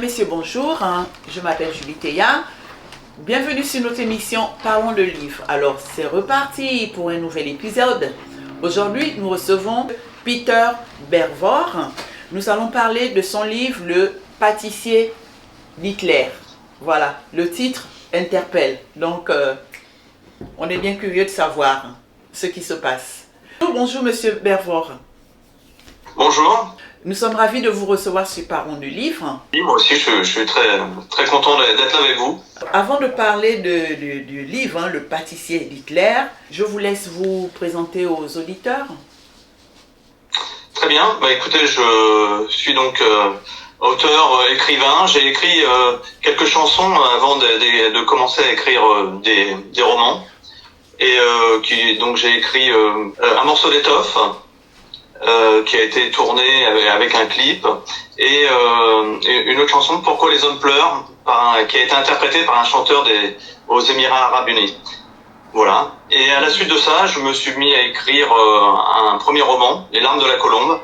messieurs, bonjour. Je m'appelle Julie Théa. Bienvenue sur notre émission Parlons de livres. Alors, c'est reparti pour un nouvel épisode. Aujourd'hui, nous recevons Peter Bervor. Nous allons parler de son livre Le pâtissier d'Hitler. Voilà, le titre interpelle. Donc, on est bien curieux de savoir ce qui se passe. Bonjour, monsieur Bervor. Bonjour. Nous sommes ravis de vous recevoir sur Parlons du livre. Oui, moi aussi, je suis très content d'être là avec vous. Avant de parler du livre, Le pâtissier d'Hitler, je vous laisse vous présenter aux auditeurs. Très bien. Écoutez, je suis donc auteur, écrivain. J'ai écrit quelques chansons avant de commencer à écrire des romans. Et donc j'ai écrit Un morceau d'étoffe, qui a été tourné avec un clip, et une autre chanson, Pourquoi les hommes pleurent, qui a été interprétée par un chanteur aux Émirats Arabes Unis. Voilà. Et à la suite de ça, je me suis mis à écrire un premier roman, Les larmes de la colombe,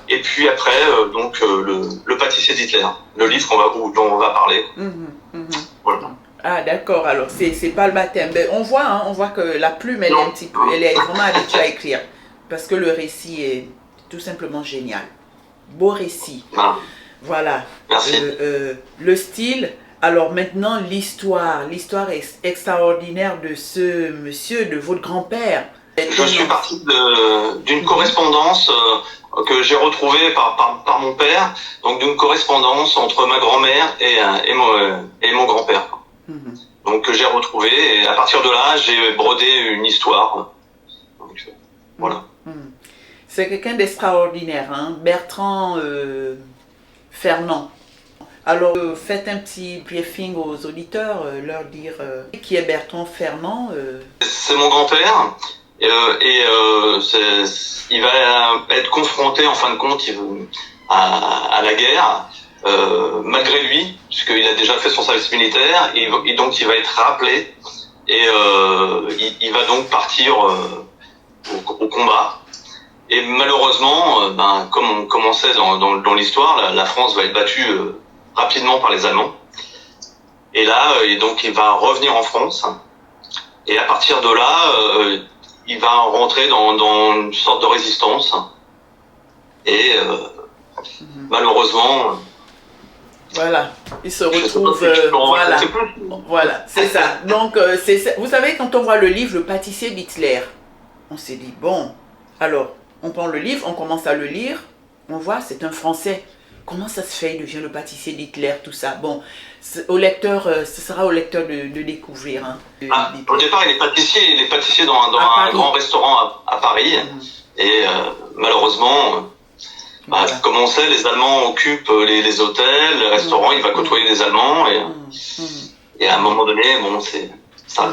et puis après donc le pâtissier d'Hitler, le livre dont on va parler. Voilà. Ah d'accord, alors c'est pas le baptême. Mais on voit que la plume elle est vraiment habituée à écrire. Parce que le récit est tout simplement génial. Beau récit. Ah. Voilà. Merci. Le style. Alors maintenant, l'histoire. L'histoire est extraordinaire de ce monsieur, de votre grand-père. Je suis parti d'une correspondance que j'ai retrouvée par mon père. Donc d'une correspondance entre ma grand-mère et mon grand-père. Donc que j'ai retrouvée. Et à partir de là, j'ai brodé une histoire. Donc, voilà. C'est quelqu'un d'extraordinaire, hein? Bertrand Fernand. Alors, faites un petit briefing aux auditeurs, leur dire qui est Bertrand Fernand. C'est mon grand-père, il va être confronté en fin de compte à la guerre, malgré lui, puisqu'il a déjà fait son service militaire, et donc il va être rappelé, et il va donc partir au combat. Et malheureusement, comme on sait dans l'histoire, la France va être battue rapidement par les Allemands. Et là, donc il va revenir en France. Et à partir de là, il va rentrer dans une sorte de résistance. Et malheureusement... Voilà, il se retrouve... voilà, c'est ça. Donc, vous savez, quand on voit le livre Le pâtissier d'Hitler, on s'est dit, bon, alors... On prend le livre, on commence à le lire, on voit, c'est un Français. Comment ça se fait, il devient le pâtissier d'Hitler, tout ça. Bon, au lecteur, ce sera au lecteur de découvrir. Hein, au départ, il est pâtissier dans un grand restaurant à Paris. Et malheureusement, comme on sait, les Allemands occupent les hôtels, les restaurants, il va côtoyer des Allemands. Et à un moment donné, bon, ça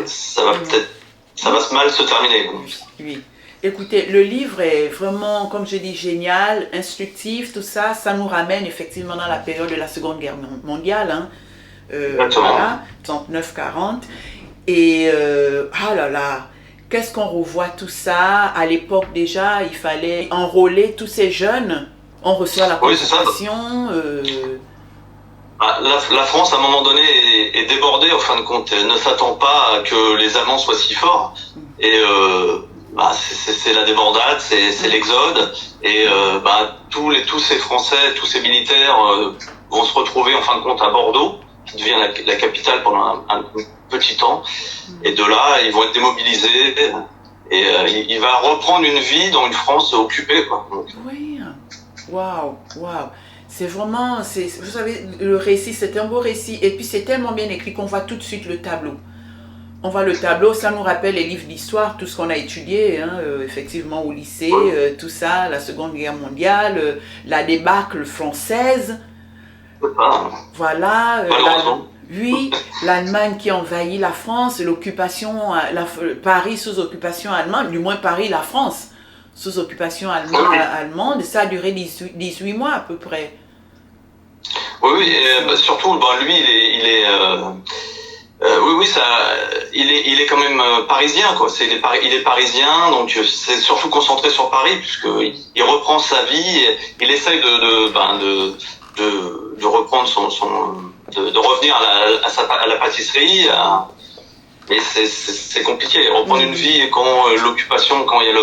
va mal se terminer. Oui. Écoutez, le livre est vraiment, comme je dis, génial, instructif, tout ça. Ça nous ramène effectivement dans la période de la Seconde Guerre mondiale. Hein. Voilà, 39-40. Et, ah là là, qu'est-ce qu'on revoit tout ça. À l'époque déjà, il fallait enrôler tous ces jeunes. On reçoit la convocation. La France, à un moment donné, est débordée, en fin de compte. Elle ne s'attend pas à que les Allemands soient si forts. Et... c'est la débandade, c'est l'exode, et tous ces Français, tous ces militaires vont se retrouver en fin de compte à Bordeaux, qui devient la capitale pendant un petit temps, et de là ils vont être démobilisés, et il va reprendre une vie dans une France occupée, quoi. Oui, waouh. C'est vraiment, vous savez, le récit, c'est un beau récit, et puis c'est tellement bien écrit qu'on voit tout de suite le tableau. On voit le tableau, ça nous rappelle les livres d'histoire, tout ce qu'on a étudié, hein, effectivement au lycée, tout ça, la Seconde Guerre mondiale, la débâcle française. Voilà. Oui, l'Allemagne qui envahit la France, l'occupation, Paris sous occupation allemande, du moins Paris, la France, sous occupation allemande, ça a duré 18 mois à peu près. Oui, et surtout, lui, il est quand même parisien, quoi. Il est parisien, donc c'est surtout concentré sur Paris, puisqu'il reprend sa vie, il essaye de reprendre de revenir à la pâtisserie. Mais c'est compliqué. Reprendre une vie quand l'occupation, quand il y a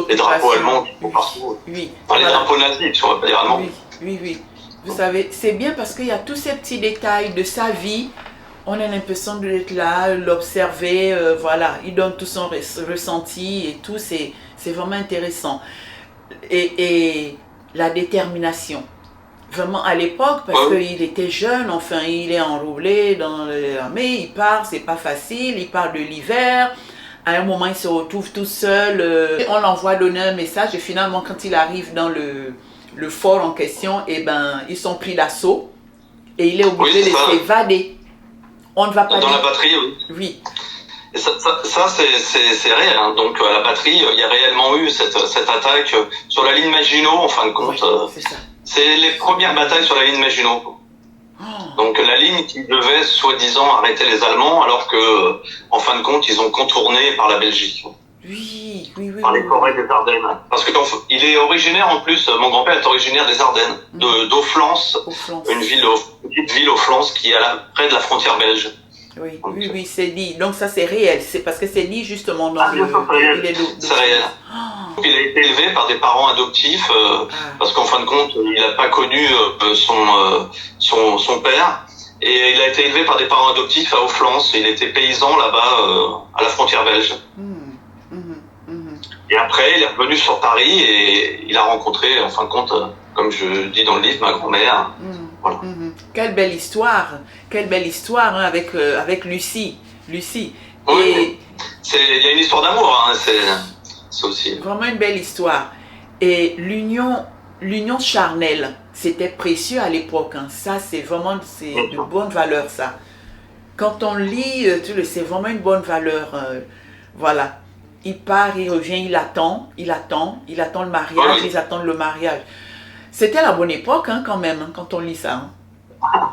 les drapeaux allemands qui sont partout. Oui. Enfin, les drapeaux nazis, si on va pas dire allemands. Oui. Vous savez, c'est bien parce qu'il y a tous ces petits détails de sa vie. On a l'impression d'être là, l'observer, voilà. Il donne tout son ressenti et tout. C'est vraiment intéressant. Et la détermination. Vraiment à l'époque, parce qu'il était jeune, enfin, il est enrôlé dans l'armée, il part, c'est pas facile, il part de l'hiver. À un moment, il se retrouve tout seul. On l'envoie donner un message et finalement, quand il arrive dans le fort en question, ils sont pris d'assaut et il est obligé de s'évader. On ne va pas dans la batterie, oui. Oui. Et ça c'est réel. Hein. Donc à la batterie, il y a réellement eu cette attaque sur la ligne Maginot, en fin de compte. C'est ça. C'est les premières batailles sur la ligne Maginot. Oh. Donc la ligne qui devait soi-disant arrêter les Allemands, alors que en fin de compte, ils ont contourné par la Belgique. Oui. Par les forêts des Ardennes. Parce que il est originaire en plus, mon grand-père est originaire des Ardennes, d'Auflance, une petite ville Auflance qui est près de la frontière belge. Oui, c'est dit. Donc ça c'est réel, c'est parce que c'est dit justement dans c'est réel. Oh. Il a été élevé par des parents adoptifs, parce qu'en fin de compte, il n'a pas connu son père. Et il a été élevé par des parents adoptifs à Auflance. Il était paysan là-bas, à la frontière belge. Et après, il est revenu sur Paris et il a rencontré, en fin de compte, comme je dis dans le livre, ma grand-mère. Voilà. Quelle belle histoire hein, avec Lucie. Oui, il y a une histoire d'amour, hein, c'est aussi. Vraiment une belle histoire. Et l'union charnelle, c'était précieux à l'époque. Hein. Ça, c'est de bonne valeur, ça. Quand on lit, c'est vraiment une bonne valeur. Voilà. Il part, il revient, il attend le mariage, ils attendent le mariage. C'était la bonne époque, hein, quand même, hein, quand on lit ça. Hein.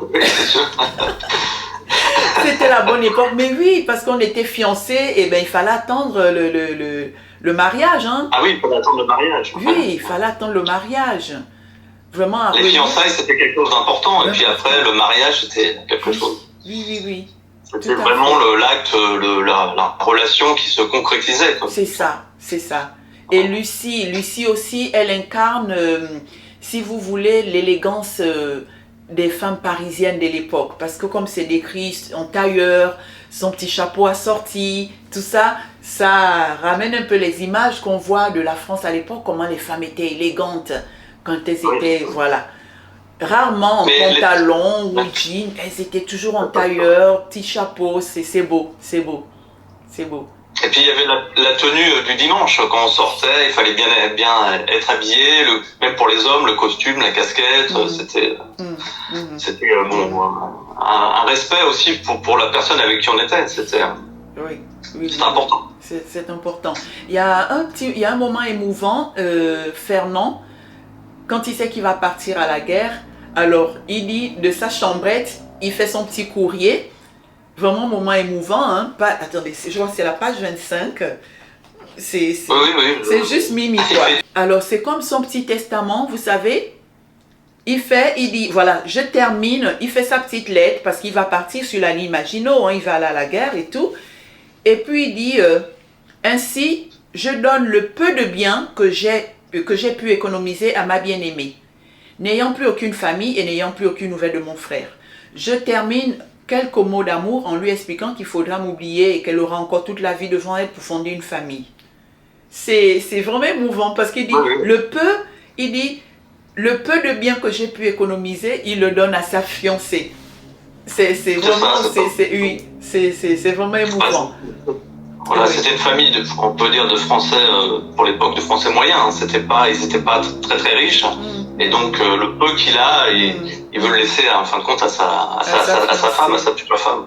C'était la bonne époque, mais oui, parce qu'on était fiancés, et il fallait attendre le mariage. Hein. Ah oui, il fallait attendre le mariage. Oui, il fallait attendre le mariage. Vraiment. Les fiançailles, c'était quelque chose d'important, et puis après, le mariage, c'était quelque chose. Oui. C'était vraiment l'acte, la relation qui se concrétisait. C'est ça. Et Lucie aussi, elle incarne, si vous voulez, l'élégance des femmes parisiennes de l'époque. Parce que comme c'est décrit en tailleur, son petit chapeau assorti, tout ça, ça ramène un peu les images qu'on voit de la France à l'époque, comment les femmes étaient élégantes quand elles étaient, voilà. Rarement en pantalon ou jean, elles étaient toujours en tailleur, petit chapeau, c'est beau. Et puis il y avait la tenue du dimanche, quand on sortait, il fallait bien être habillé, même pour les hommes, le costume, la casquette, c'était un respect aussi pour la personne avec qui on était, c'était important. C'est important. Il y a un moment émouvant, Fernand, quand il sait qu'il va partir à la guerre, alors il dit de sa chambrette, il fait son petit courrier. Vraiment un moment émouvant, hein. Attendez, je vois que c'est la page 25. C'est juste Mimi, quoi. Alors c'est comme son petit testament, vous savez. Il dit, voilà, je termine, il fait sa petite lettre parce qu'il va partir sur la ligne Maginot, hein, il va aller à la guerre et tout. Et puis il dit, ainsi, je donne le peu de biens que j'ai pu économiser à ma bien-aimée, n'ayant plus aucune famille et n'ayant plus aucune nouvelle de mon frère. Je termine quelques mots d'amour en lui expliquant qu'il faudra m'oublier et qu'elle aura encore toute la vie devant elle pour fonder une famille. C'est vraiment émouvant parce qu'il dit, le peu de biens que j'ai pu économiser, il le donne à sa fiancée. C'est vraiment émouvant. Voilà, c'était une famille, on peut dire, de Français, pour l'époque, de Français moyens. Hein. Ils n'étaient pas très très riches. Et donc, le peu qu'il a, il veut le laisser, en fin de compte, à sa femme, à sa future femme.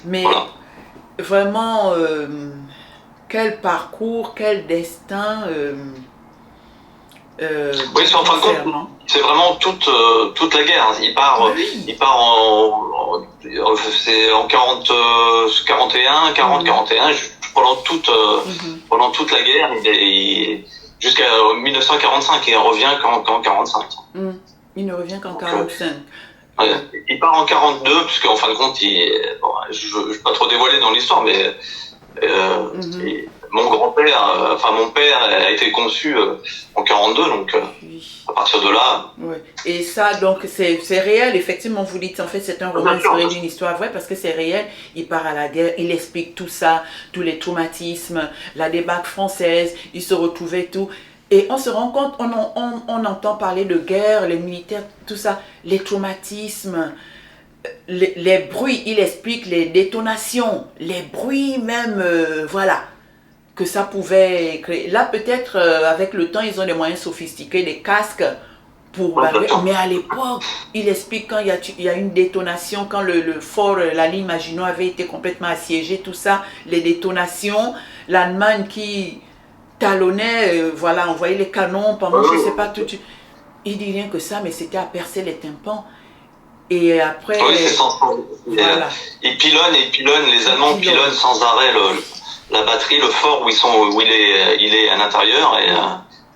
Mais vraiment, quel parcours, quel destin. En fin de compte, c'est vraiment toute la guerre. Il part en 41, pendant toute la guerre, jusqu'à 1945, et il revient qu'en 45. Il ne revient qu'en Donc, 45. ouais, il part en 42, puisque en fin de compte, bon, je ne vais pas trop dévoiler dans l'histoire, mais mon grand-père, enfin mon père a été conçu en 42, donc Oui. à partir de là. Ouais. Et ça, donc, c'est réel, effectivement, vous dites, en fait, c'est un roman inspiré d'une histoire vraie, parce que c'est réel, il part à la guerre, il explique tout ça, tous les traumatismes, la débâcle française, il se retrouvait tout. Et on se rend compte, on entend parler de guerre, les militaires, tout ça, les traumatismes, les bruits, il explique les détonations, les bruits même, voilà, que ça pouvait créer. Là, peut-être, avec le temps, ils ont des moyens sophistiqués, des casques pour barrer. Mais à l'époque, il explique quand il y a une détonation, quand le fort, la ligne Maginot avait été complètement assiégée, tout ça, les détonations, l'Allemagne qui talonnait, voilà, envoyait les canons pendant, je ne sais pas, tout. Il dit rien que ça, mais c'était à percer les tympans. Et après... Oui, c'est sans arrêt. Voilà. Ils pilonnent, les Allemands pilonnent sans arrêt la batterie, le fort où il est à l'intérieur, et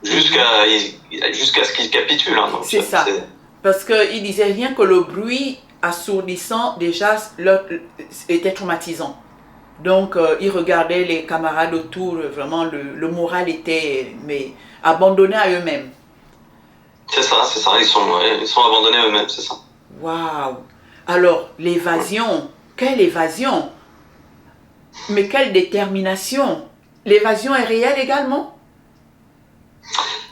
jusqu'à ce qu'il capitule. Hein, c'est ça. Parce qu'il disait rien que le bruit assourdissant, déjà, était traumatisant. Donc, il regardait les camarades autour, vraiment, le moral était abandonné à eux-mêmes. C'est ça, ils sont abandonnés à eux-mêmes, c'est ça. Waouh! Alors, l'évasion, quelle évasion! Mais quelle détermination! L'évasion est réelle également?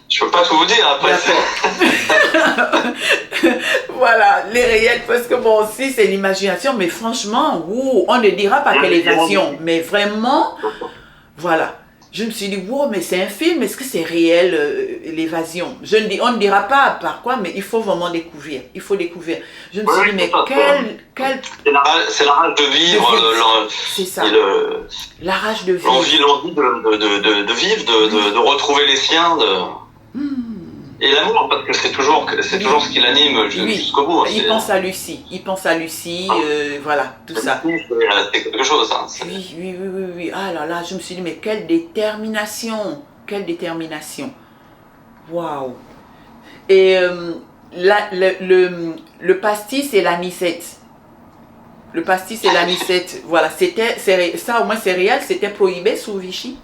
Je peux pas tout vous dire après. Voilà, les réels, parce que bon, aussi c'est l'imagination, mais franchement, on ne dira pas quelle évasion, mais vraiment, voilà. Je me suis dit, wow, mais c'est un film, est-ce que c'est réel, l'évasion? On ne dira pas par quoi, mais il faut vraiment découvrir, il faut découvrir. Je me suis dit, mais quel... C'est la rage de vivre, c'est ça, la rage de vivre. L'envie de vivre, de retrouver les siens, et l'amour, parce que c'est toujours ce qui l'anime jusqu'au bout. Il pense à Lucie, voilà, tout ça. C'est quelque chose. Hein. Oui. Ah là là, je me suis dit, mais quelle détermination, Waouh. Et le pastis et l'anisette. Le pastis et l'anisette, voilà, ça au moins c'est réel, c'était prohibé sous Vichy.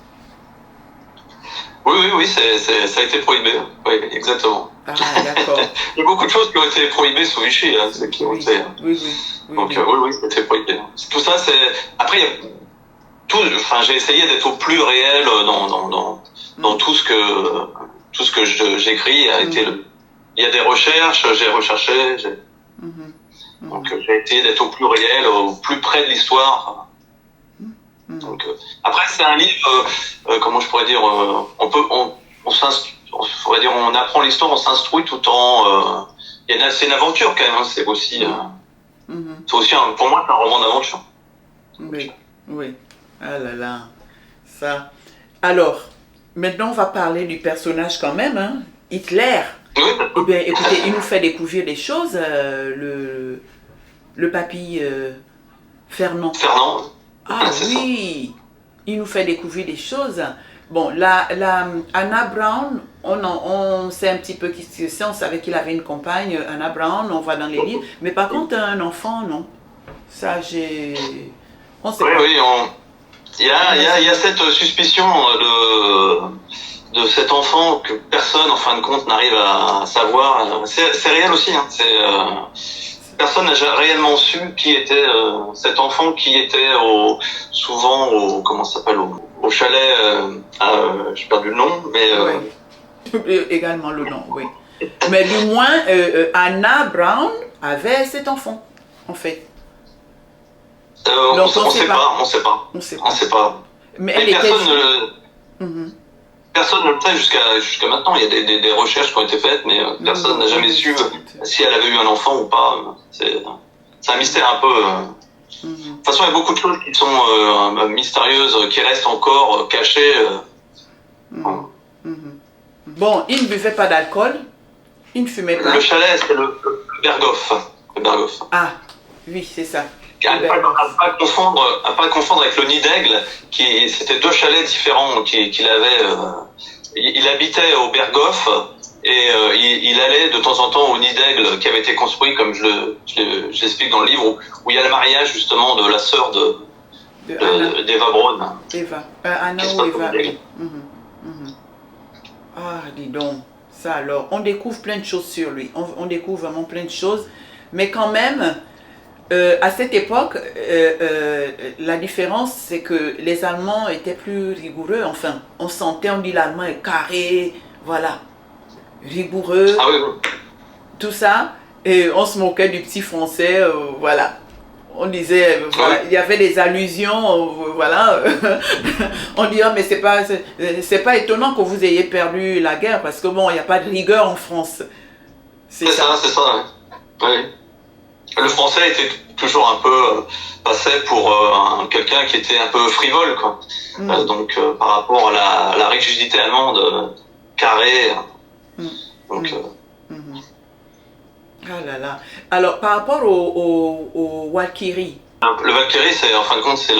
Oui, ça a été prohibé. Oui, exactement. Ah, d'accord. Il y a beaucoup de choses qui ont été prohibées sous Vichy. Hein, Donc, oui, c'était prohibé. Tout ça, c'est... Après, j'ai essayé d'être au plus réel dans tout ce que j'écris. Il y a des recherches, j'ai recherché. Donc, j'ai essayé d'être au plus réel, au plus près de l'histoire. Donc, après, c'est un livre, comment je pourrais dire, on apprend l'histoire, on s'instruit tout en... c'est une aventure quand même, hein, c'est aussi, pour moi, c'est un roman d'aventure. Oui. Ah là là, ça. Alors, maintenant, on va parler du personnage quand même, hein, Hitler. Oui. Eh bien, écoutez, il nous fait découvrir des choses, le papy Fernand. Ah oui, il nous fait découvrir des choses. Bon, Anna Brown, on sait un petit peu qui c'est, on savait qu'il avait une compagne, Anna Brown, on voit dans les livres, mais par contre, un enfant, non. Ça, on sait pas. Oui, il y a cette suspicion de cet enfant que personne, en fin de compte, n'arrive à savoir. C'est réel aussi, hein. Personne n'a réellement su qui était cet enfant qui était souvent au chalet, j'ai perdu le nom, mais... Également le nom, oui. Mais du moins, Anna Brown avait cet enfant, en fait. On ne sait pas. Mais personne ne le sait jusqu'à maintenant. Il y a des recherches qui ont été faites, mais personne n'a jamais su si elle avait eu un enfant ou pas. C'est un mystère un peu. De toute façon, il y a beaucoup de choses qui sont mystérieuses, qui restent encore cachées. Bon, il ne buvait pas d'alcool, il ne fumait pas. Le chalet, c'est le Berghoff. Ah, oui, c'est ça. À ne pas confondre avec le Nid d'Aigle, c'était deux chalets différents qu'il avait. Il habitait au Berghoff Et il allait de temps en temps au nid d'aigle qui avait été construit, comme je l'explique dans le livre, où il y a le mariage justement de la sœur d'Eva Braun. Eva. Anna ou Eva, oui. Ah, dis donc. Ça alors, on découvre plein de choses sur lui. On découvre vraiment plein de choses. Mais quand même, à cette époque, la différence, c'est que les Allemands étaient plus rigoureux. Enfin, on sentait, on dit l'allemand est carré, voilà, rigoureux, Ah oui, oui. tout ça. Et on se moquait du petit français, voilà. On disait, voilà, il y avait des allusions, voilà. On dit, oh, mais c'est pas étonnant que vous ayez perdu la guerre, parce que bon, il n'y a pas de rigueur en France. C'est ça. Oui. Le français était toujours un peu passé pour quelqu'un qui était un peu frivole, quoi. Donc par rapport à la rigidité allemande, carrée. Ah là là. Alors par rapport au Walkyrie. Le Valkyrie, c'est en fin de compte, c'est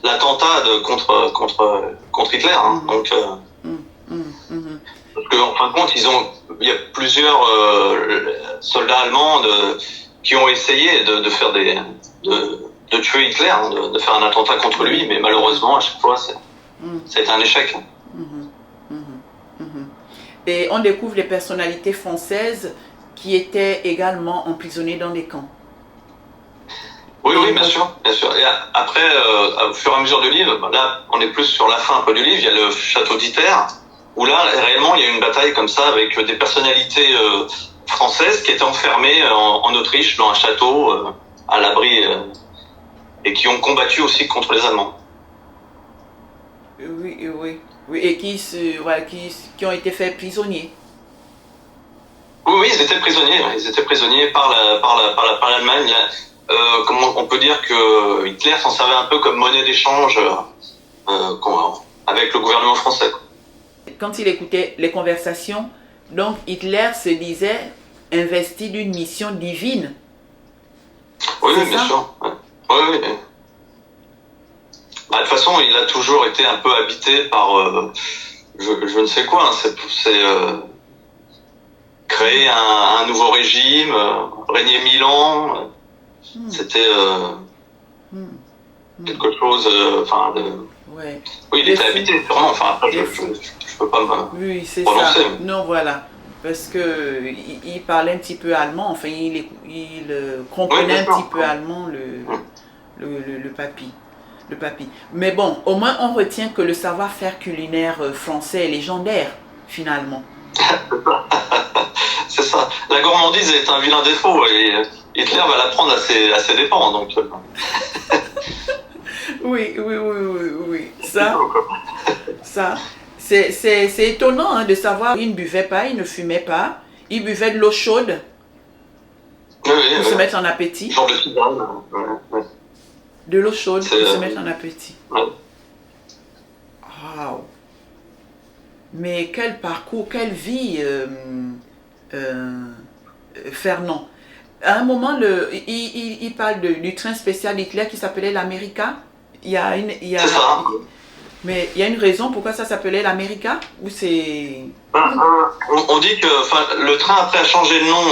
l'attentat contre Hitler. Hein. Donc parce que en fin de compte, il y a plusieurs soldats allemands qui ont essayé de faire de tuer Hitler, hein, de faire un attentat contre lui, mais malheureusement, à chaque fois, c'est un échec. Et on découvre les personnalités françaises qui étaient également emprisonnées dans des camps. Oui, bien sûr. Et après, au fur et à mesure du livre, là, on est plus sur la fin un peu du livre, il y a le château d'Iter, où là, réellement, il y a une bataille comme ça avec des personnalités françaises qui étaient enfermées en Autriche dans un château à l'abri et qui ont combattu aussi contre les Allemands. Oui. Et qui ont été faits prisonniers. Oui, ils étaient prisonniers par l'Allemagne. Comment on peut dire que Hitler s'en servait un peu comme monnaie d'échange avec le gouvernement français. Quand il écoutait les conversations, donc Hitler se disait investi d'une mission divine. Oui, bien sûr. Oui. De toute façon, il a toujours été un peu habité par je ne sais quoi. Hein, c'est créer un nouveau régime, régner 1000 ans. C'était quelque chose. Ouais. Oui, il était habité, sûrement. Enfin, après, je peux pas me Oui, c'est prononcer. ça. Non, voilà. Parce que il parlait un petit peu allemand. Enfin, il comprenait un petit peu allemand, le papy. Mais bon, au moins on retient que le savoir-faire culinaire français est légendaire, finalement. C'est ça. La gourmandise est un vilain défaut et Hitler va la prendre à ses dépens. Donc. Oui. Ça. C'est étonnant hein, de savoir qu'il ne buvait pas, il ne fumait pas, il buvait de l'eau chaude pour se mettre en appétit. Genre de tisane. De l'eau chaude pour se mettre en appétit. Ouais. Wow. Mais quel parcours, quelle vie, Fernand. À un moment, il parle du train spécial d'Hitler qui s'appelait l'America. C'est ça. Mais il y a une raison pourquoi ça s'appelait l'America ou c'est... On dit que le train après a changé de nom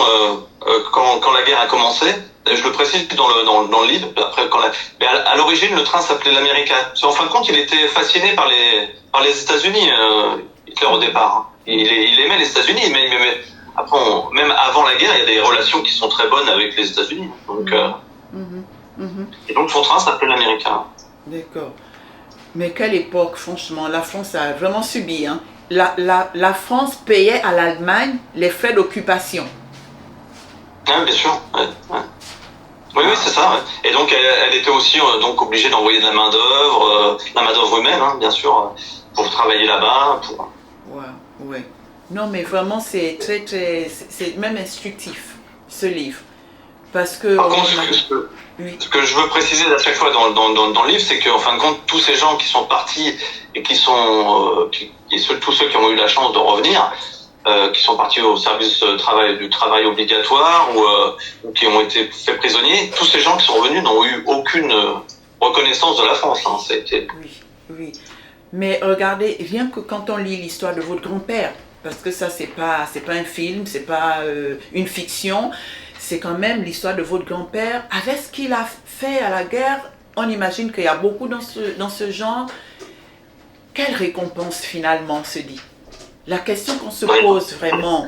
quand la guerre a commencé. Je le précise dans le livre. Après, mais à l'origine, le train s'appelait l'America. En fin de compte, il était fasciné par les États-Unis, Hitler au départ. Il aimait les États-Unis, mais après, même avant la guerre, il y a des relations qui sont très bonnes avec les États-Unis. Donc, Et donc son train s'appelait l'America. D'accord. Mais quelle époque, franchement, la France a vraiment subi. Hein. La France payait à l'Allemagne les frais d'occupation. Oui, bien sûr. Ouais. Oui, c'est ça. Ouais. Et donc, elle était aussi donc obligée d'envoyer de la main-d'œuvre humaine, hein, bien sûr, pour travailler là-bas. Ouais. Non, mais vraiment, c'est c'est même instructif, ce livre. Parce que... Par contre, ce que je veux préciser à chaque fois dans le livre, c'est qu'en fin de compte, tous ces gens qui sont partis et qui sont tous ceux qui ont eu la chance de revenir, qui sont partis au service du travail obligatoire ou qui ont été faits prisonniers, tous ces gens qui sont revenus n'ont eu aucune reconnaissance de la France. Hein. Oui. Mais regardez, rien que quand on lit l'histoire de votre grand-père, parce que ça, c'est pas un film, c'est pas une fiction, c'est quand même l'histoire de votre grand-père. Avec ce qu'il a fait à la guerre, on imagine qu'il y a beaucoup dans ce genre. Quelle récompense finalement se dit? La question qu'on se pose vraiment,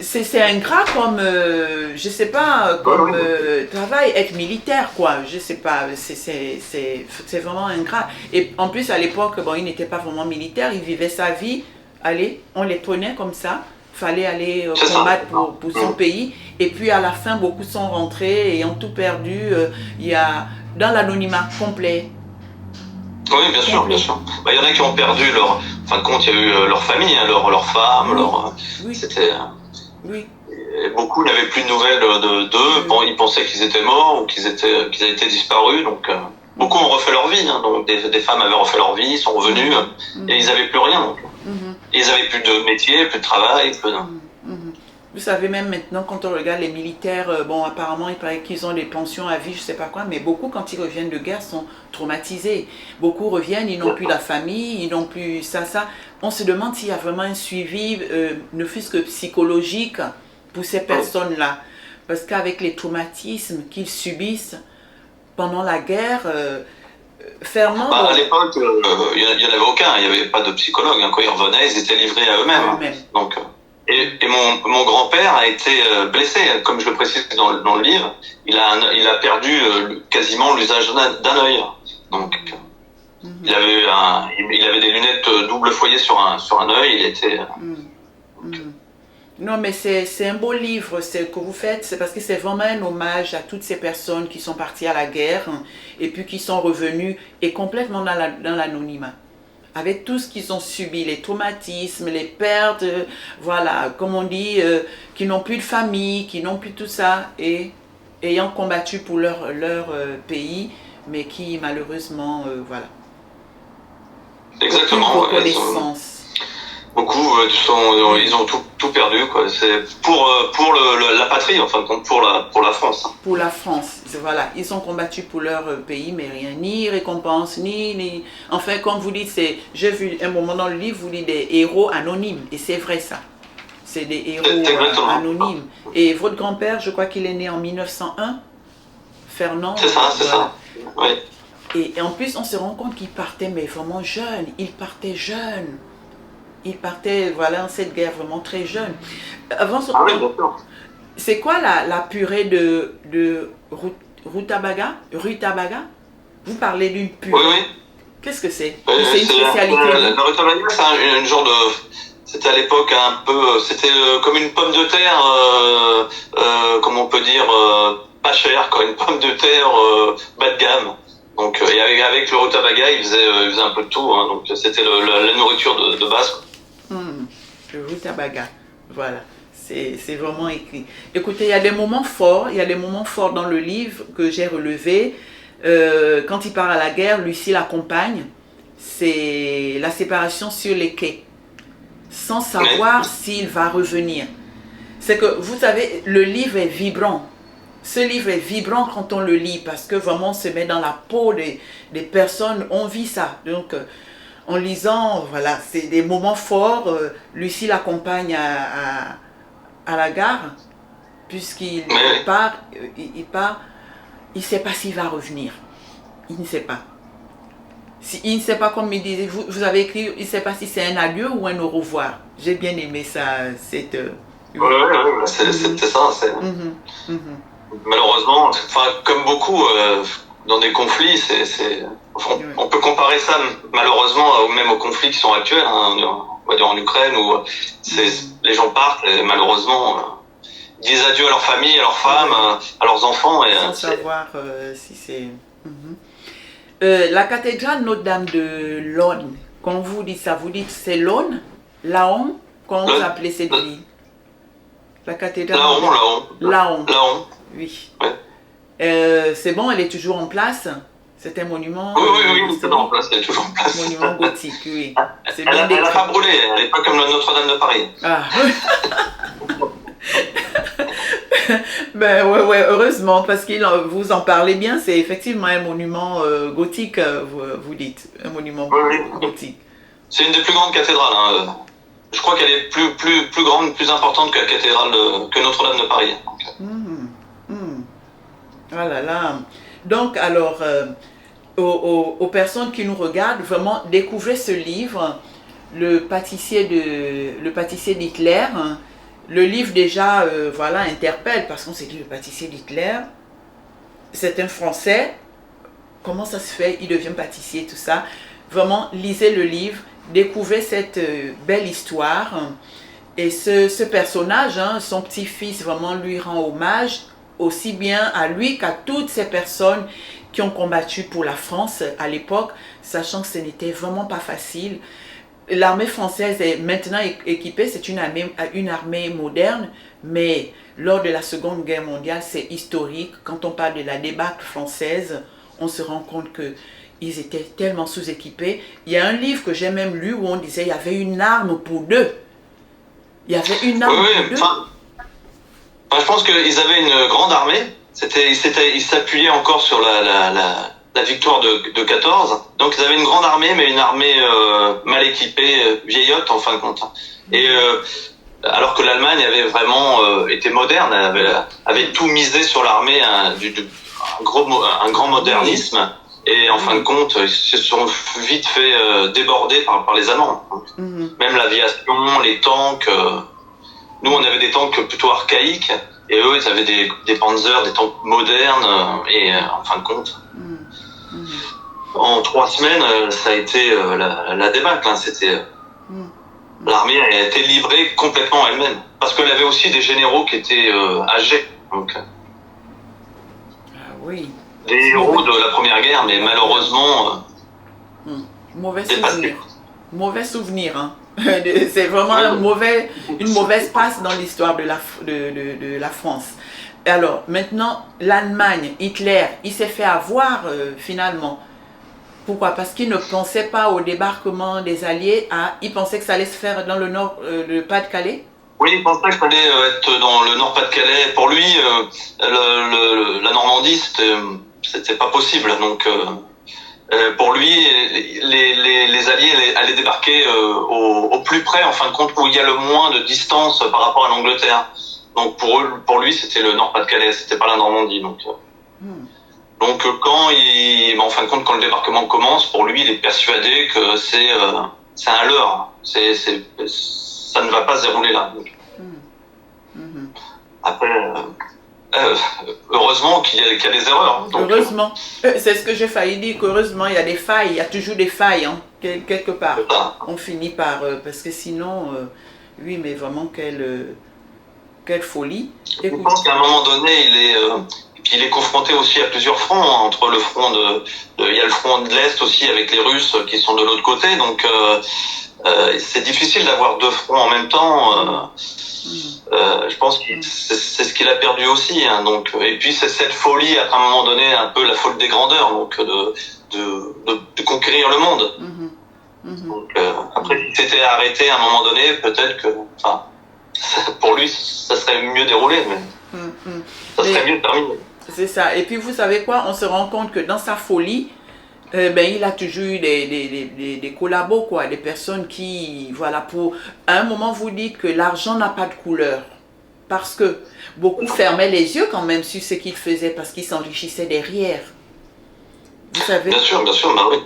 c'est ingrat comme, je sais pas, comme travail, être militaire, quoi. Je sais pas, c'est vraiment ingrat. Et en plus, à l'époque, bon, il n'était pas vraiment militaire, il vivait sa vie. Allez, on les prenait comme ça. Fallait aller combattre pour son pays. Et puis à la fin, beaucoup sont rentrés et ont tout perdu. Il y a dans l'anonymat complet. Oui, bien sûr, bien sûr. Bah, il y en a qui ont perdu leur. En fin de compte, il y a eu leur famille, hein, leur femme, leur. Oui. C'était. Oui. Et beaucoup n'avaient plus de nouvelles d'eux. Bon, ils pensaient qu'ils étaient morts ou qu'ils avaient été disparus. Donc, beaucoup ont refait leur vie. Hein. Donc, des femmes avaient refait leur vie, sont revenues et ils n'avaient plus rien. Donc. Ils n'avaient plus de métier, plus de travail, plus de. Vous savez, même maintenant, quand on regarde les militaires, bon, apparemment, il paraît qu'ils ont des pensions à vie, je ne sais pas quoi, mais beaucoup, quand ils reviennent de guerre, sont traumatisés. Beaucoup reviennent, ils n'ont plus la famille, ils n'ont plus ça. On se demande s'il y a vraiment un suivi, ne fût-ce que psychologique, pour ces personnes-là. Parce qu'avec les traumatismes qu'ils subissent pendant la guerre, Fernand... à l'époque, il n'y en avait aucun, il n'y avait pas de psychologue. Hein. Quand ils revenaient, ils étaient livrés à eux-mêmes. Donc... Et mon grand-père a été blessé, comme je le précise dans le livre. Il a perdu quasiment l'usage d'un œil. Donc, il avait des lunettes double foyer sur un œil. Il était. Non, mais c'est un beau livre que vous faites. C'est parce que c'est vraiment un hommage à toutes ces personnes qui sont parties à la guerre et puis qui sont revenues et complètement dans l'anonymat. Avec tout ce qu'ils ont subi, les traumatismes, les pertes, voilà, comme on dit, qui n'ont plus de famille, qui n'ont plus tout ça, et ayant combattu pour leur pays, mais qui malheureusement, voilà. Exactement. Beaucoup ils ont tout perdu, quoi. C'est pour la patrie, en fin de compte, pour la France. Pour la France, voilà. Ils ont combattu pour leur pays, mais rien, ni récompense, ni... Enfin, comme vous dites, j'ai vu un moment dans le livre, vous dites des héros anonymes, et c'est vrai ça. C'est des héros anonymes. Et votre grand-père, je crois qu'il est né en 1901, Fernand. C'est ça, c'est ça. Oui. Et en plus, on se rend compte qu'il partait, mais vraiment jeune. Il partait jeune. Il partait, voilà, en cette guerre vraiment très jeune. Avant, c'est quoi la purée de rutabaga? Vous parlez d'une purée. Oui. Qu'est-ce que c'est? C'est une spécialité. La rutabaga, c'est un genre de... C'était à l'époque un peu... C'était comme une pomme de terre, comment on peut dire, pas chère, quoi. Une pomme de terre bas de gamme. Donc, et avec le rutabaga, il faisait un peu de tout. Hein, donc, c'était la nourriture de base, quoi. Le rutabaga, voilà, c'est vraiment écrit. Écoutez, il y a des moments forts, dans le livre que j'ai relevé. Quand il part à la guerre, Lucie l'accompagne, c'est la séparation sur les quais, sans savoir s'il va revenir. C'est que, vous savez, le livre est vibrant. Ce livre est vibrant quand on le lit, parce que vraiment on se met dans la peau des personnes, on vit ça. Donc, en lisant, voilà, c'est des moments forts. Lucie l'accompagne à la gare, puisqu'il part, il ne sait pas s'il va revenir. Il ne sait pas. Il ne sait pas, comme il disait, vous avez écrit, il ne sait pas si c'est un adieu ou un au revoir. J'ai bien aimé ça. C'était ça. Malheureusement, comme beaucoup dans des conflits, on peut comparer ça malheureusement même aux conflits qui sont actuels, hein, on va dire en Ukraine, où les gens partent et malheureusement disent adieu à leur famille, à leurs femmes, à leurs enfants. Et, sans savoir si c'est... la cathédrale Notre-Dame de Laon, quand vous dites ça, vous dites c'est Laon? Laon? Comment vous appelez cette ville? La cathédrale Laon. Oui. Ouais. C'est bon, elle est toujours en place? C'est un monument... Oui, c'est en place, elle est toujours en place. Monument gothique, oui. Elle n'a pas brûlé, elle n'est pas comme la Notre-Dame de Paris. Ah. Ben ouais, heureusement, parce que vous en parlez bien, c'est effectivement un monument gothique, vous dites. Un monument gothique. C'est une des plus grandes cathédrales. Hein. Je crois qu'elle est plus grande, plus importante que la cathédrale que Notre-Dame de Paris. Mhm. Mhm. Ah là là. Donc, alors, aux personnes qui nous regardent, vraiment, découvrez ce livre, le pâtissier d'Hitler. Hein. Le livre déjà, voilà, interpelle parce qu'on s'est dit le pâtissier d'Hitler, c'est un Français. Comment ça se fait? Il devient pâtissier, tout ça. Vraiment, lisez le livre, découvrez cette belle histoire. Et ce personnage, hein, son petit-fils, vraiment lui rend hommage aussi bien à lui qu'à toutes ces personnes qui ont combattu pour la France à l'époque, sachant que ce n'était vraiment pas facile. L'armée française est maintenant équipée, c'est une armée moderne, mais lors de la Seconde Guerre mondiale, c'est historique. Quand on parle de la débâcle française, on se rend compte qu'ils étaient tellement sous-équipés. Il y a un livre que j'ai même lu où on disait qu'il y avait une arme pour deux. Il y avait une arme pour deux. Je pense qu'ils avaient une grande armée. Ils s'appuyaient encore sur la victoire de 14. Donc ils avaient une grande armée, mais une armée mal équipée, vieillotte en fin de compte. Et alors que l'Allemagne avait vraiment été moderne, avait tout misé sur l'armée, un grand modernisme. Et en fin de compte, ils se sont vite fait déborder par les Allemands. Même l'aviation, les tanks. Nous, on avait des tanks plutôt archaïques. Et eux, ils avaient des Panzers, des tanks modernes. Et en fin de compte, en 3 semaines, ça a été la débâcle. Hein. L'armée a été livrée complètement elle-même. Parce qu'elle avait aussi des généraux qui étaient âgés. Donc, oui. Des héros de la Première Guerre, mais malheureusement... Mauvais souvenir. Mauvais souvenir, hein. C'est vraiment une mauvaise passe dans l'histoire de la France. Alors, maintenant, l'Allemagne, Hitler, il s'est fait avoir finalement. Pourquoi? Parce qu'il ne pensait pas au débarquement des Alliés. Il pensait que ça allait se faire dans le nord, le Pas-de-Calais. Oui, il pensait que ça allait être dans le Nord-Pas-de-Calais. Pour lui, la Normandie, c'était pas possible. Donc, pour lui, les Alliés allaient débarquer au plus près, en fin de compte, où il y a le moins de distance par rapport à l'Angleterre. Donc, pour lui, c'était le Nord-Pas-de-Calais, c'était pas la Normandie. Donc, en fin de compte, quand le débarquement commence, pour lui, il est persuadé que c'est un leurre. Ça ne va pas se dérouler là. Après, heureusement qu'il y a des erreurs. Donc, heureusement. C'est ce que j'ai failli dire, qu'heureusement, il y a des failles. Il y a toujours des failles, hein, quelque part. On finit par... parce que sinon, oui, mais vraiment, quelle folie. Je pense qu'à un moment donné, il est confronté aussi à plusieurs fronts, hein, entre le front il y a le front de l'Est aussi avec les Russes qui sont de l'autre côté, donc c'est difficile d'avoir 2 fronts en même temps. Je pense que c'est ce qu'il a perdu aussi, hein, donc, et puis c'est cette folie, à un moment donné, un peu la folie des grandeurs, donc de conquérir le monde. Donc, après, s'il s'était arrêté à un moment donné, peut-être que, pour lui, ça serait mieux déroulé, mais ça serait mieux terminé. C'est ça. Et puis, vous savez quoi? On se rend compte que dans sa folie, il a toujours eu des collabos, quoi, des personnes qui, voilà, à un moment, vous dites que l'argent n'a pas de couleur. Parce que beaucoup fermaient les yeux quand même sur ce qu'il faisait, parce qu'ils s'enrichissaient derrière. Vous savez? Bien sûr, bah oui.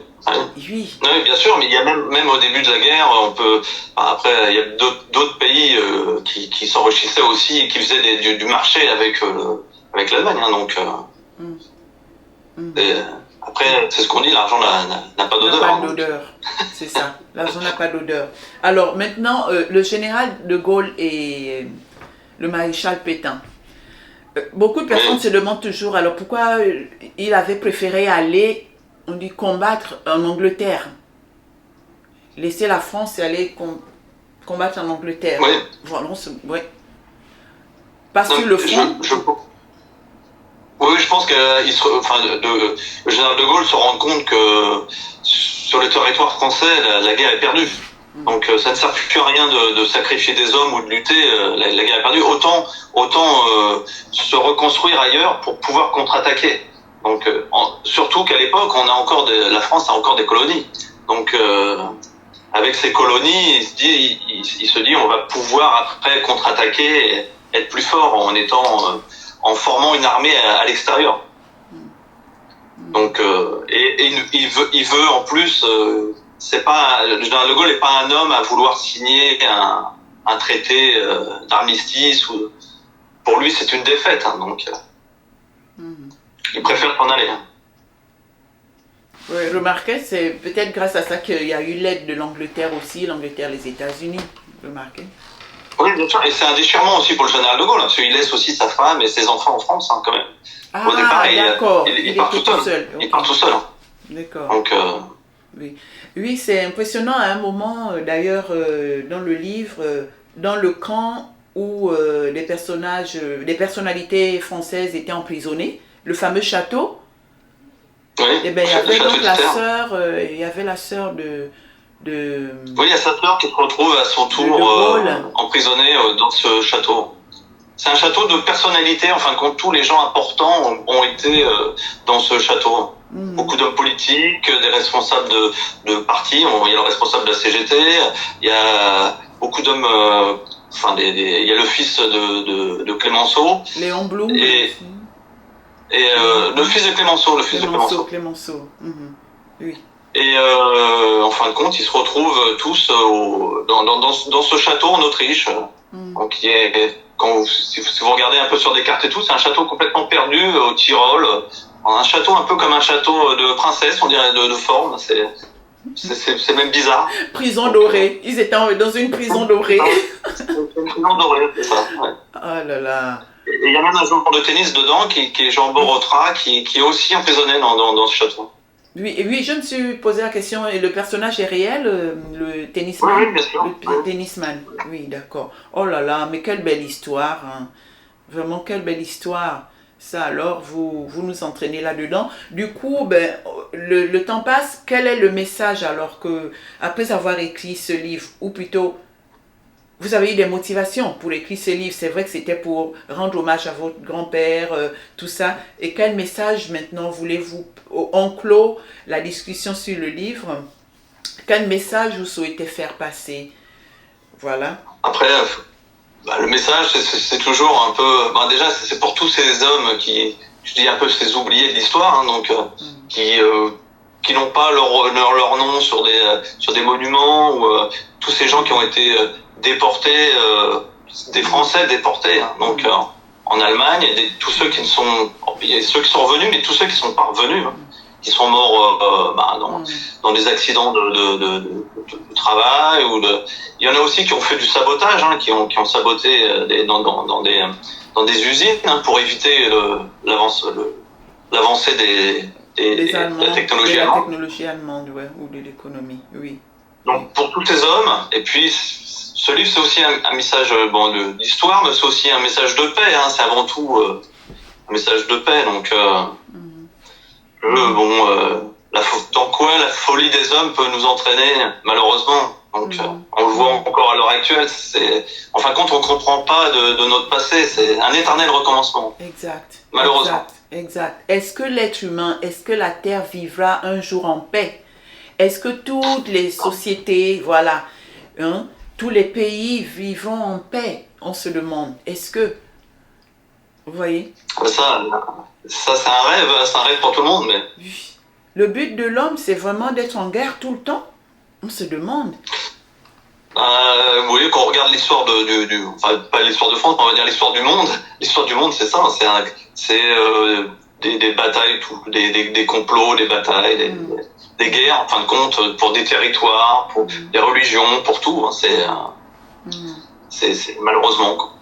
Oui. Oui, bien sûr, mais il y a même au début de la guerre, après, il y a d'autres pays qui s'enrichissaient aussi et qui faisaient du marché avec l'Allemagne, hein, donc. Après, c'est ce qu'on dit, l'argent n'a pas d'odeur. N'a pas d'odeur, c'est ça. L'argent n'a pas d'odeur. Alors maintenant, le général de Gaulle et le maréchal Pétain. Beaucoup de personnes se demandent toujours, alors pourquoi il avait préféré aller, on dit, combattre en Angleterre. Laisser la France et aller combattre en Angleterre. Oui. Voilà, Parce que le fond... Oui, je pense que le général de Gaulle se rend compte que sur le territoire français, la guerre est perdue. Donc ça ne sert plus à rien de sacrifier des hommes ou de lutter, la guerre est perdue. Autant se reconstruire ailleurs pour pouvoir contre-attaquer. Donc surtout qu'à l'époque, la France a encore des colonies. Donc avec ces colonies, il se dit, il se dit on va pouvoir après contre-attaquer et être plus fort en formant une armée à l'extérieur. Donc il veut en plus c'est pas le général de Gaulle n'est pas un homme à vouloir signer un traité d'armistice ou pour lui c'est une défaite hein, donc il préfère s'en aller. Oui, remarquez, c'est peut-être grâce à ça qu'il y a eu l'aide de l'Angleterre aussi, l'Angleterre, les États-Unis. Remarquez. Oui, bien sûr, et c'est un déchirement aussi pour le général de Gaulle, hein, parce qu'il laisse aussi sa femme et ses enfants en France hein, quand même. Ah, au départ, d'accord. Il part tout seul. Okay. Il part tout seul. D'accord. Donc, oui, oui c'est impressionnant à un moment, d'ailleurs, dans le livre, dans le camp où des personnalités françaises étaient emprisonnées, le fameux château. oui, Et ben, il y avait donc la sœur de... Oui, il y a sa sœur qui se retrouve à son tour emprisonnée dans ce château. C'est un château de personnalité, en fin de compte, tous les gens importants ont été dans ce château. Beaucoup d'hommes politiques, des responsables de partis, il y a le responsable de la CGT, il y a beaucoup d'hommes, il y a le fils de Clémenceau. Léon Blum. Et le fils de Clémenceau, Clémenceau. Oui. Et en fin de compte, ils se retrouvent tous dans ce château en Autriche, donc si vous regardez un peu sur des cartes et tout, c'est un château complètement perdu au Tyrol, un château un peu comme un château de princesse, on dirait de forme, c'est même bizarre. Prison dorée, ils étaient dans une prison dorée. Une prison dorée, c'est ça. Ouais. Oh là là. Et il y a même un joueur de tennis dedans qui est Jean Borotra, qui est aussi emprisonné dans ce château. Oui, je me suis posé la question, et le personnage est réel, le tennisman? Oui, bien sûr. Le tennisman, oui, d'accord. Oh là là, mais quelle belle histoire, hein. Vraiment, quelle belle histoire. Ça alors, vous nous entraînez là-dedans. Du coup, ben, le temps passe. Quel est le message alors que, après avoir écrit ce livre, ou plutôt, vous avez eu des motivations pour écrire ce livre? C'est vrai que c'était pour rendre hommage à votre grand-père, tout ça. Et quel message maintenant voulez-vous, on clôt la discussion sur le livre, quel message vous souhaitez faire passer? Voilà. Après, le message, c'est toujours un peu... déjà, c'est pour tous ces hommes je dis un peu ces oubliés de l'histoire, hein, donc qui n'ont pas leur nom sur des monuments, ou tous ces gens qui ont été déportés, des Français déportés, hein, donc en Allemagne, et tous ceux qui sont revenus, mais tous ceux qui sont pas revenus, hein, qui sont morts dans des accidents de travail, il y en a aussi qui ont fait du sabotage, hein, qui ont saboté dans des usines, hein, pour éviter l'avancée de la technologie allemande, ouais, ou de l'économie, oui. Donc pour tous ces hommes, et puis ce livre c'est aussi un message d'histoire, mais c'est aussi un message de paix, hein, c'est avant tout un message de paix, donc dans quoi la folie des hommes peut nous entraîner, malheureusement. Donc, on le voit encore à l'heure actuelle. En fin de compte, on ne comprend pas de notre passé. C'est un éternel recommencement. Exact. Malheureusement. Exact. Est-ce que l'être humain, est-ce que la Terre vivra un jour en paix? Est-ce que toutes les sociétés, voilà, hein, tous les pays vivront en paix? On se demande. Est-ce que... Vous voyez? Ça c'est un rêve pour tout le monde. Mais... Le but de l'homme, c'est vraiment d'être en guerre tout le temps? On se demande. Vous voyez, quand on regarde l'histoire pas l'histoire de France, mais on va dire l'histoire du monde. L'histoire du monde, c'est ça. C'est des batailles, des complots, des batailles, des guerres, en fin de compte, pour des territoires, pour des religions, pour tout. Hein, c'est malheureusement, quoi.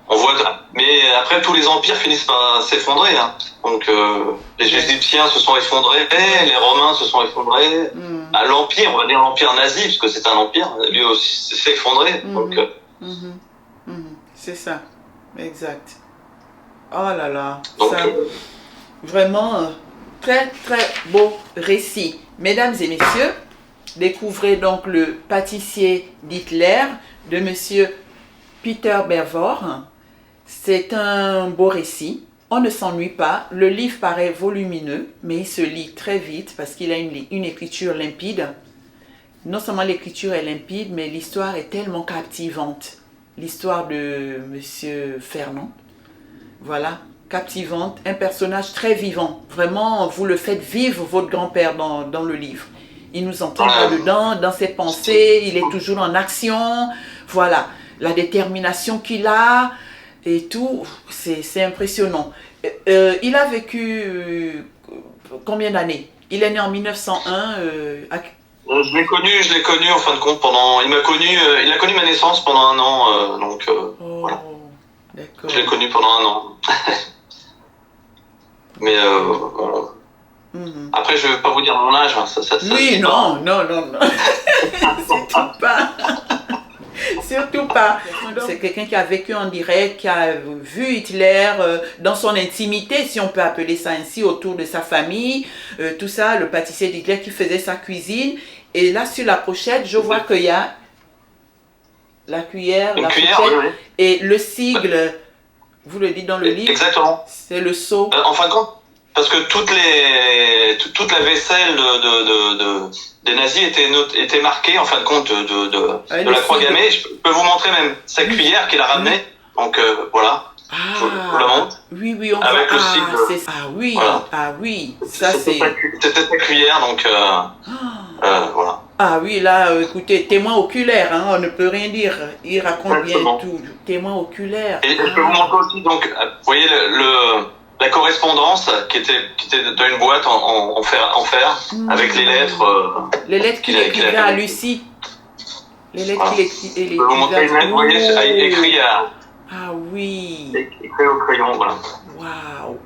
On voit, mais après tous les empires finissent par s'effondrer. Hein. Donc les Égyptiens se sont effondrés, les Romains se sont effondrés. L'empire, on va dire l'empire nazi, parce que c'est un empire, lui aussi s'est effondré. Donc c'est ça, exact. Oh là là, donc, ça, vraiment très très beau récit. Mesdames et messieurs, découvrez donc le pâtissier d'Hitler de Monsieur Peter Bervor. C'est un beau récit, on ne s'ennuie pas, le livre paraît volumineux, mais il se lit très vite parce qu'il a une écriture limpide. non seulement l'écriture est limpide, mais l'histoire est tellement captivante. L'histoire de Monsieur Fernand, voilà, captivante, un personnage très vivant. Vraiment, vous le faites vivre, votre grand-père, dans le livre. Il nous entend dedans, dans ses pensées, il est toujours en action, voilà, la détermination qu'il a et tout, c'est impressionnant. Il a vécu combien d'années? Il est né en 1901. Je l'ai connu en fin de compte pendant. Il a connu ma naissance pendant un an, donc voilà. D'accord. Je l'ai connu pendant un an. Mais bon. Après, je ne vais pas vous dire mon âge. Hein, oui, non. Surtout pas. Surtout pas. C'est quelqu'un qui a vécu en direct, qui a vu Hitler dans son intimité, si on peut appeler ça ainsi, autour de sa famille. Tout ça, le pâtissier d'Hitler qui faisait sa cuisine. Et là, sur la pochette, je vois qu'il y a la cuillère, la cuillère, pochette oui. Et le sigle. Vous le dites dans le livre. Exactement. C'est le seau. En fin de compte, parce que toute la vaisselle des nazis était marquée, en fin de compte, de la croix gammée. Je peux vous montrer même sa cuillère qu'il a ramenée. Donc, voilà. Je vous la montre. Oui, on avec voit. Le sigle. Voilà. Ça c'est... C'était sa cuillère, donc, voilà. Ah oui, là, écoutez, témoin oculaire, hein, on ne peut rien dire. Il raconte Exactement. bien tout. Témoin oculaire. Et je peux vous montrer aussi, donc, vous voyez la correspondance qui était dans une boîte en fer avec les lettres. Les lettres qu'il écrivait à Lucie. Les lettres qu'il écrivait. Je peux vous montrer une lettre, vous voyez, écrit à. Ah oui. Écrit au crayon, voilà. Waouh.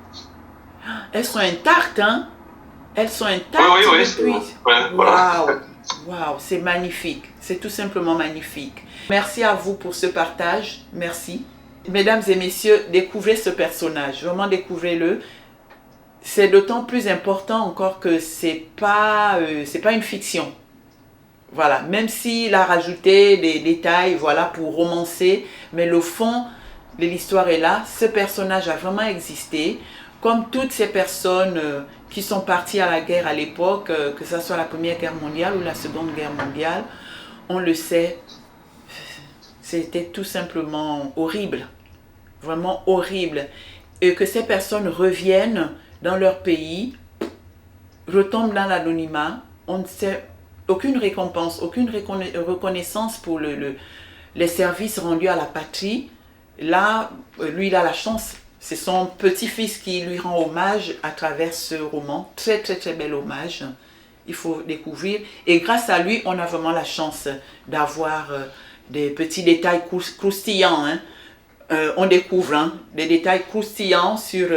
Elles sont intactes, hein? Elles sont intactes oui, depuis. Voilà. Waouh, c'est magnifique. C'est tout simplement magnifique. Merci à vous pour ce partage. Merci. Mesdames et messieurs, découvrez ce personnage. Vraiment découvrez-le. C'est d'autant plus important encore que c'est pas une fiction. Voilà, même s'il a rajouté des détails, voilà, pour romancer, mais le fond de l'histoire est là. Ce personnage a vraiment existé, comme toutes ces personnes qui sont parties à la guerre à l'époque, que ce soit la Première Guerre mondiale ou la Seconde Guerre mondiale, on le sait, c'était tout simplement horrible, vraiment horrible. Et que ces personnes reviennent dans leur pays, retombent dans l'anonymat, on ne sait aucune récompense, aucune reconnaissance pour les services rendus à la patrie. Là, lui, il a la chance. C'est son petit-fils qui lui rend hommage à travers ce roman. Très, très, très bel hommage. Il faut découvrir. Et grâce à lui, on a vraiment la chance d'avoir des petits détails croustillants. Hein. On découvre des détails croustillants sur,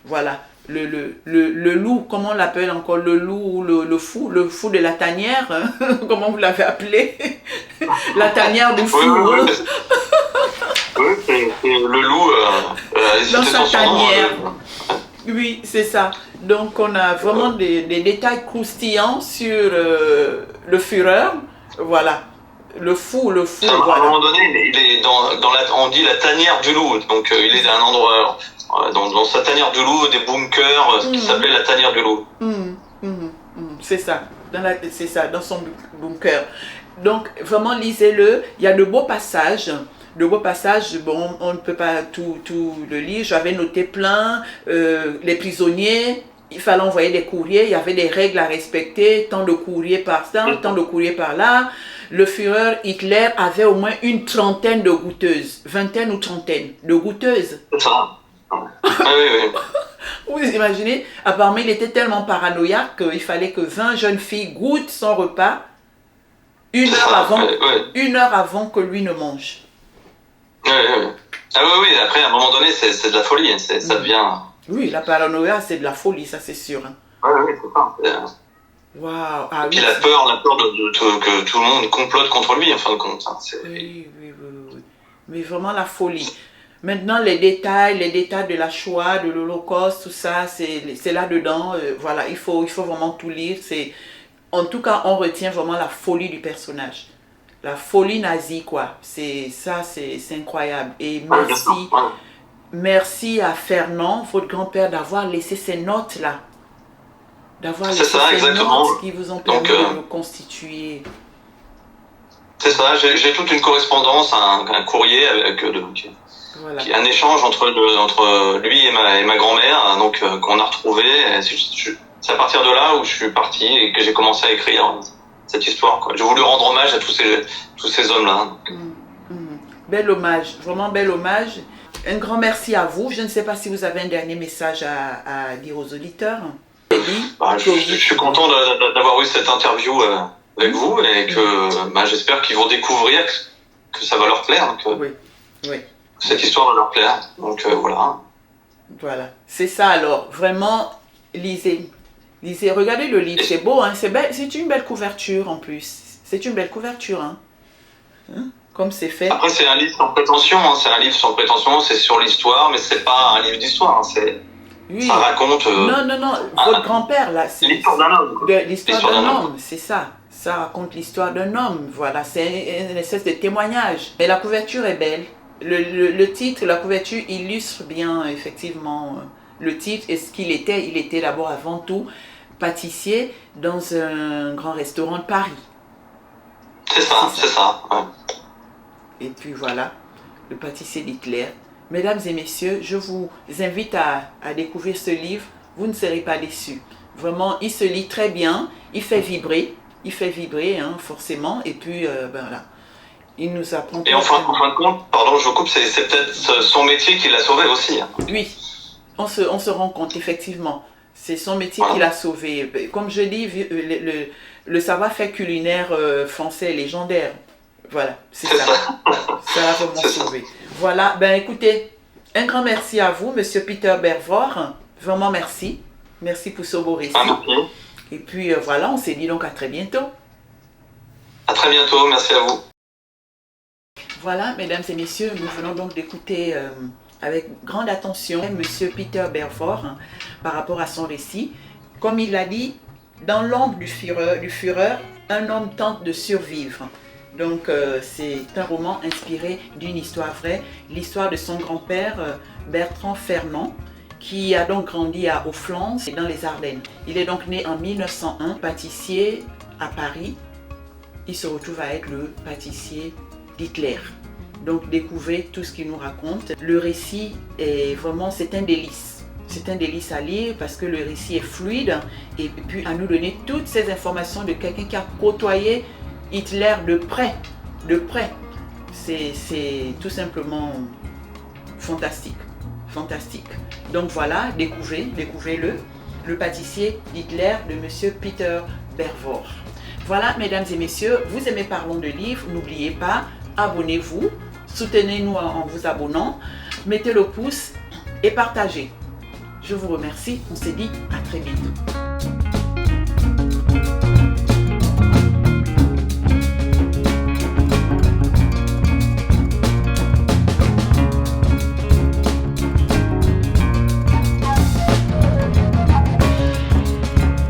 voilà, le loup, comment on l'appelle encore, le loup ou le fou de la tanière, hein? Comment vous l'avez appelé? La tanière du fou. Oui, c'est le loup dans sa tanière. Oui, c'est ça. Donc on a vraiment des détails croustillants sur le Führer. Voilà. Le fou, à un moment donné, il est on dit la tanière du loup. Donc il est dans un endroit, dans sa tanière du loup, des bunkers, qui s'appelait la tanière du loup. C'est ça. C'est ça, dans son bunker. Donc vraiment lisez-le. Il y a de beaux passages. Bon, on ne peut pas tout le lire. J'avais noté plein. Les prisonniers, il fallait envoyer des courriers. Il y avait des règles à respecter. Tant de courriers par-là, tant de courriers par-là. Le Führer Hitler avait au moins une trentaine de goûteuses. Vingtaine ou trentaine de goûteuses. C'est ça. Oui. Vous imaginez? Apparemment, il était tellement paranoïaque qu'il fallait que 20 jeunes filles goûtent son repas une heure avant que lui ne mange. Oui. Ah oui, après, à un moment donné, c'est de la folie. Ça devient... Oui, la paranoïa, c'est de la folie, ça c'est sûr. Hein. Oui, c'est ça. Waouh. Et puis la peur que tout le monde complote contre lui, en fin de compte. Hein, oui. Mais vraiment la folie. Maintenant, les détails de la Shoah, de l'Holocauste, tout ça, c'est là-dedans. Voilà, il faut vraiment tout lire. En tout cas, on retient vraiment la folie du personnage. La folie nazie, quoi. C'est incroyable. Et merci à Fernand, votre grand-père, d'avoir laissé ces notes-là. D'avoir laissé ces notes qui vous ont permis de constituer C'est ça, j'ai toute une correspondance, un courrier avec Voilà. un échange entre lui et ma grand-mère, donc qu'on a retrouvé. C'est à partir de là où je suis parti et que j'ai commencé à écrire cette histoire, quoi. J'ai voulu rendre hommage à tous ces hommes-là. Bel hommage, vraiment bel hommage. Un grand merci à vous. Je ne sais pas si vous avez un dernier message à dire aux auditeurs. Je suis content d'avoir eu cette interview avec vous et que j'espère qu'ils vont découvrir que ça va leur plaire. Oui. Cette histoire va leur plaire. Donc voilà. Voilà, c'est ça alors. Vraiment, lisez. Regardez le livre, c'est beau, hein? C'est une belle couverture en plus. C'est une belle couverture, hein? Comme c'est fait. Après, c'est un livre sans prétention, c'est sur l'histoire, mais c'est pas un livre d'histoire, ça raconte... Non, votre grand-père, là, c'est... L'histoire d'un homme. L'histoire d'un homme, c'est ça. Ça raconte l'histoire d'un homme, voilà, c'est une espèce de témoignage. Mais la couverture est belle. Le titre, la couverture illustre bien, effectivement, le titre et ce qu'il était. Il était d'abord, avant tout, pâtissier dans un grand restaurant de Paris. C'est ça. Ouais. Et puis voilà, le pâtissier d'Hitler. Mesdames et messieurs, je vous invite à découvrir ce livre. Vous ne serez pas déçus. Vraiment, il se lit très bien. Il fait vibrer, hein, forcément. Et puis, voilà. Il nous apprend... Et en fin de compte, pardon, je vous coupe, c'est peut-être son métier qui l'a sauvé aussi. Oui, on se rend compte, effectivement. C'est son métier qui l'a sauvé. Comme je dis, le savoir-faire culinaire français est légendaire. Voilà, c'est ça. Ça l'a vraiment sauvé. Voilà, écoutez, un grand merci à vous, Monsieur Peter Bervor. Vraiment merci. Merci pour ce beau récit. Merci. Et puis voilà, on s'est dit donc à très bientôt. À très bientôt, merci à vous. Voilà, mesdames et messieurs, nous venons donc d'écouter avec grande attention Monsieur Peter Bervor par rapport à son récit. Comme il l'a dit, dans l'ombre du Führer, un homme tente de survivre. Donc c'est un roman inspiré d'une histoire vraie, l'histoire de son grand-père Bertrand Fernand, qui a donc grandi aux Flandres et dans les Ardennes. Il est donc né en 1901, pâtissier à Paris. Il se retrouve à être le pâtissier d'Hitler. Donc découvrez tout ce qu'il nous raconte. Le récit est vraiment, c'est un délice. C'est un délice à lire parce que le récit est fluide et puis à nous donner toutes ces informations de quelqu'un qui a côtoyé Hitler de près. C'est tout simplement fantastique. Donc voilà, découvrez-le. Le pâtissier d'Hitler de Monsieur Peter Bervor. Voilà, mesdames et messieurs, vous aimez Parlons de livres, n'oubliez pas, abonnez-vous, soutenez-nous en vous abonnant, mettez le pouce et partagez. Je vous remercie, on se dit à très bientôt.